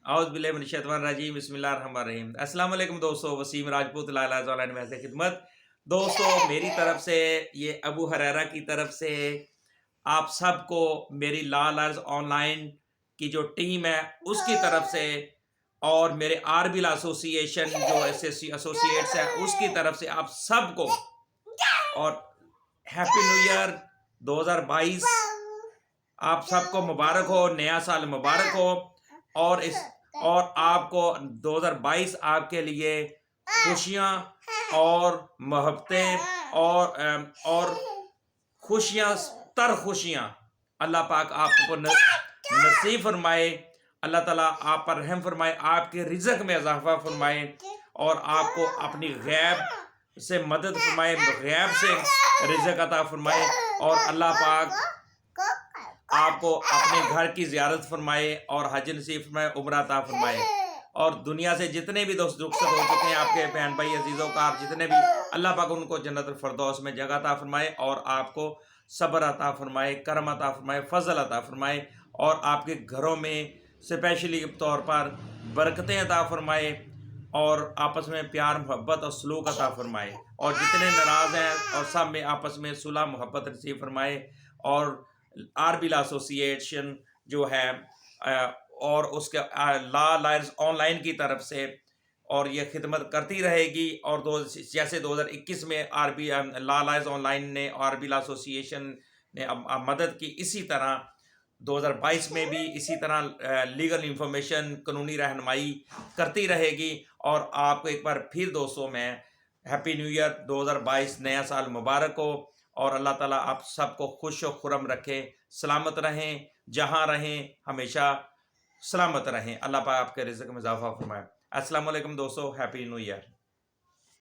اعوذ باللہ من الشیطان الرجیم بسم اللہ الرحمن الرحیم۔ السلام علیکم دوستو، وسیم راجپوت میں خدمت۔ دوستو میری طرف سے، یہ ابو ہریرہ کی طرف سے آپ سب کو، میری لا لرز آن لائن کی جو ٹیم ہے اس کی طرف سے، اور میرے عربی ایسوسی ایشن جو ایسوسیٹس ہے اس کی طرف سے آپ سب کو، اور ہیپی نیو ایئر 2022 آپ سب کو مبارک ہو، نیا سال مبارک ہو، اور آپ کو 2022 آپ کے لیے خوشیاں اور محبتیں اور خوشیاں تر خوشیاں اللہ پاک آپ کو نصیب فرمائے۔ اللہ تعالیٰ آپ پر رحم فرمائے، آپ کے رزق میں اضافہ فرمائے، اور آپ کو اپنی غیب سے مدد فرمائے، غیب سے رزق عطا فرمائے، اور اللہ پاک آپ کو اپنے گھر کی زیارت فرمائے اور حج نصیب فرمائے، عمرہ عطا فرمائے، اور دنیا سے جتنے بھی دوست رخصت ہو چکے ہیں آپ کے بہن بھائی عزیزوں کا، جتنے بھی، اللہ پاک ان کو جنت الفردوس میں جگہ عطا فرمائے، اور آپ کو صبر عطا فرمائے، کرم عطا فرمائے، فضل عطا فرمائے، اور آپ کے گھروں میں اسپیشلی طور پر برکتیں عطا فرمائے، اور آپس میں پیار محبت اور سلوک عطا فرمائے، اور جتنے ناراض ہیں اور سب میں آپس میں صلح محبت نصیب فرمائے، اور عربی ایسوسی ایشن جو ہے اور اس کے لا لائرز آن لائن کی طرف سے، اور یہ خدمت کرتی رہے گی، اور جیسے 2021 میں عربی لا لائرز آن لائن نے، عربی ایسوسی ایشن نے مدد کی، اسی طرح 2022 میں بھی اسی طرح لیگل انفارمیشن، قانونی رہنمائی کرتی رہے گی۔ اور آپ کو ایک بار پھر دوستوں میں ہیپی نیو ایئر 2022، نیا سال مبارک ہو، اور اللہ تعالیٰ آپ سب کو خوش و خرم رکھے، سلامت رہیں، جہاں رہیں ہمیشہ سلامت رہیں، اللہ پاک آپ کے رزق میں اضافہ فرمائے۔ السلام علیکم دوستو، ہیپی نیو ایئر۔